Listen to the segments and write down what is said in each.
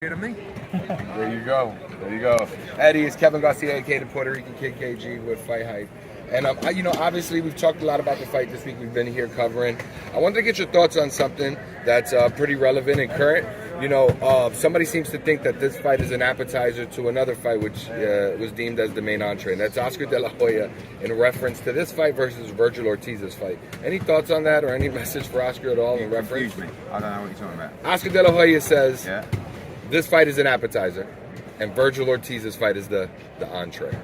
To me. There you go. There you go. Eddie is Kevin Garcia, aka the Puerto Rican Kid KG with Fight Hype. And obviously we've talked a lot about the fight this week. We've been here covering. I wanted to get your thoughts on something that's pretty relevant and current. Somebody seems to think that this fight is an appetizer to another fight, which was deemed as the main entree. And that's Oscar De La Hoya in reference to this fight versus Virgil Ortiz's fight. Any thoughts on that, or any message for Oscar at all in reference? Excuse me. I don't know what you're talking about. Oscar De La Hoya says. Yeah. This fight is an appetizer, and Virgil Ortiz's fight is the entree.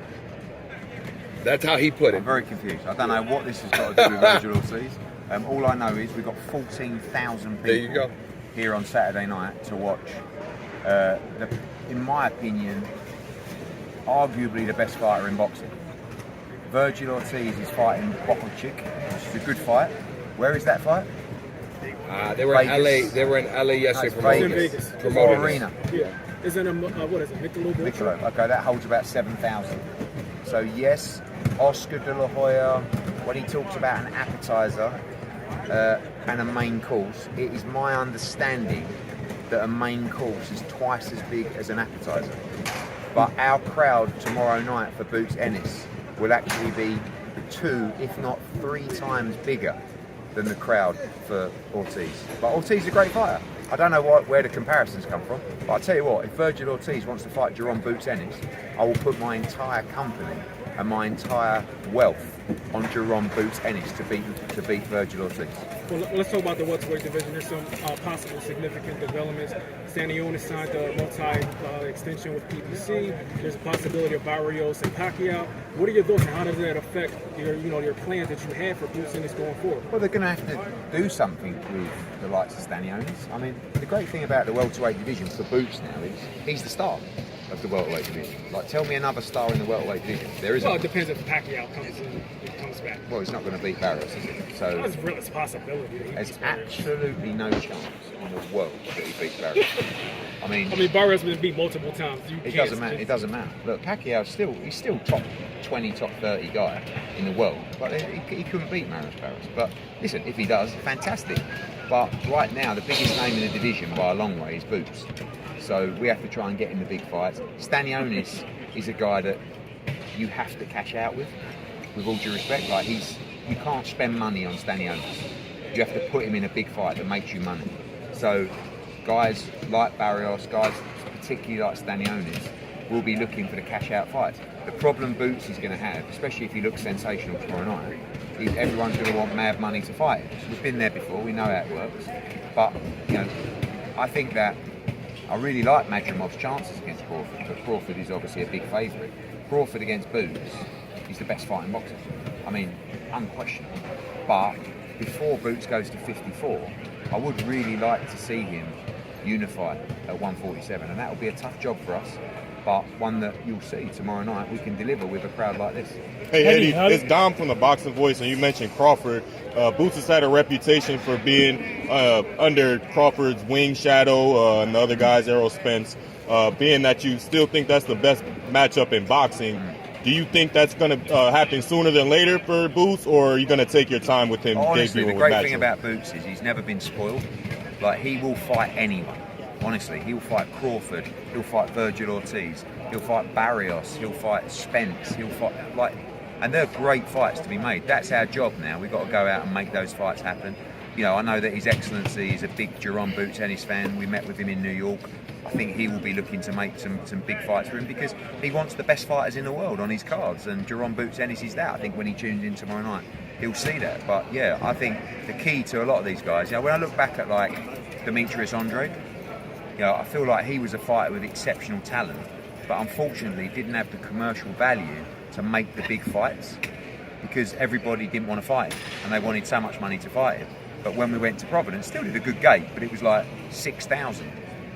That's how he put it. I'm very confused. I don't know what this has got to do with Virgil Ortiz. All I know is we've got 14,000 people here on Saturday night to watch, in my opinion, arguably the best fighter in boxing. Virgil Ortiz is fighting Bokochik, which is a good fight. Where is that fight? They were in LA. They were in LA yesterday promoting Vegas. Promoting arena. Yeah. It's in a what is it? Michelob. Okay, that holds about 7,000. So yes, Oscar De La Hoya, when he talks about an appetizer and a main course, it is my understanding that a main course is twice as big as an appetizer. But our crowd tomorrow night for Boots Ennis will actually be 2, if not 3 times bigger than the crowd for Ortiz. But Ortiz is a great fighter. I don't know where the comparisons come from, but I'll tell you what, if Virgil Ortiz wants to fight Jaron Boots Ennis, I will put my entire company and my entire wealth on Jaron Boots Ennis to beat Virgil Ortiz. Well, let's talk about the welterweight division. There's some possible significant developments. Ennis signed a multi-extension with PBC. There's a possibility of Barrios and Pacquiao. What are your thoughts, and how does that affect your plans that you have for Boots Ennis going forward? Well, they're going to have to do something with the likes of Ennis. I mean, the great thing about the welterweight division for Boots now is he's the star of the welterweight division. Like, tell me another star in the welterweight division. There isn't. Well, it depends if Pacquiao comes back. Well, he's not going to beat Barrios, is he? So there's a real possibility. There's absolutely no chance in the world that he beats Barrios. I mean, Barrios has been beat multiple times. It doesn't matter. It doesn't matter. Look, Pacquiao's still top 20, top 30 guy in the world, but he couldn't beat Barrios. But listen, if he does, fantastic. But right now, the biggest name in the division by a long way is Boots. So we have to try and get in the big fights. Ennis is a guy that you have to cash out with all due respect. Like, you can't spend money on Ennis. You have to put him in a big fight that makes you money. So guys like Barrios, guys particularly like Ennis, will be looking for the cash out fights. The problem Boots is going to have, especially if he looks sensational tomorrow night, is everyone's going to want mad money to fight him. We've been there before, we know how it works. But I think that I really like Madrimov's chances against Crawford, but Crawford is obviously a big favourite. Crawford against Boots is the best fighting boxer. I mean, unquestionable. But before Boots goes to 54, I would really like to see him unify at 147, and that will be a tough job for us, but one that you'll see tomorrow night we can deliver with a crowd like this. Hey Eddie, it's Dom from the Boxing Voice, and you mentioned Crawford. Boots has had a reputation for being under Crawford's wing shadow, and the other guys, Errol Spence. Being that you still think that's the best matchup in boxing, do you think that's going to happen sooner than later for Boots, or are you going to take your time with him? Honestly, debuting the with great matchup? thing about Boots is he's never been spoiled. Like, he will fight anyone. Honestly, he'll fight Crawford, he'll fight Virgil Ortiz, he'll fight Barrios, he'll fight Spence, he'll fight, and they're great fights to be made. That's our job now. We've got to go out and make those fights happen. I know that His Excellency is a big Jaron Boots Ennis fan. We met with him in New York. I think he will be looking to make some big fights for him because he wants the best fighters in the world on his cards, and Jaron Boots Ennis is that. I think when he tunes in tomorrow night, he'll see that. But yeah, I think the key to a lot of these guys, when I look back at like Demetrius Andrade, I feel like he was a fighter with exceptional talent, but unfortunately didn't have the commercial value to make the big fights because everybody didn't want to fight him and they wanted so much money to fight him. But when we went to Providence, still did a good gate, but it was like 6,000.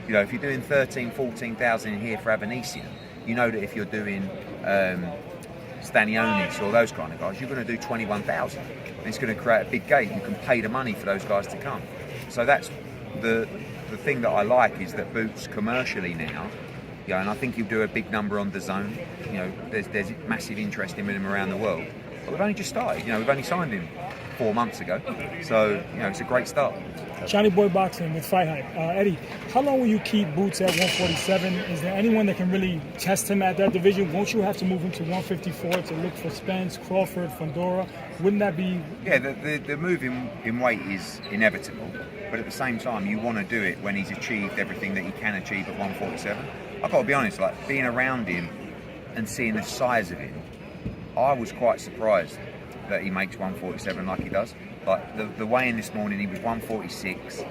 If you're doing 13,000, 14,000 here for Avanesian, you know that if you're doing Ennis or those kind of guys, you're going to do 21,000. And it's going to create a big gate. You can pay the money for those guys to come. So that's the thing that I like, is that Boots commercially now, and I think he'll do a big number on the zone. There's massive interest in him around the world. But we've only just started. We've only signed him 4 months ago. So, you know, it's a great start. Johnny Boy Boxing with Fight Hype. Eddie, how long will you keep Boots at 147? Is there anyone that can really test him at that division? Won't you have to move him to 154 to look for Spence, Crawford, Fundora? Wouldn't that be... Yeah, the move in weight is inevitable, but at the same time, you want to do it when he's achieved everything that he can achieve at 147. I've got to be honest, like, being around him and seeing the size of him, I was quite surprised that he makes 147 like he does. Like the weigh-in this morning, he was 146,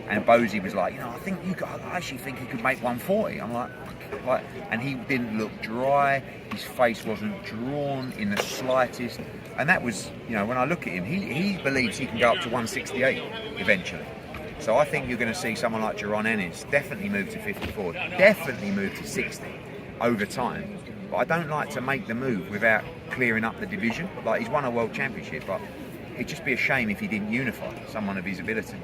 and Bozy was like, you know, I actually think he could make 140. I'm like, and he didn't look dry. His face wasn't drawn in the slightest, and that was, you know, when I look at him, he believes he can go up to 168 eventually. So I think you're going to see someone like Jaron Ennis definitely move to 54, definitely move to 60 over time. But I don't like to make the move without clearing up the division. Like, he's won a world championship, but it'd just be a shame if he didn't unify someone of his ability.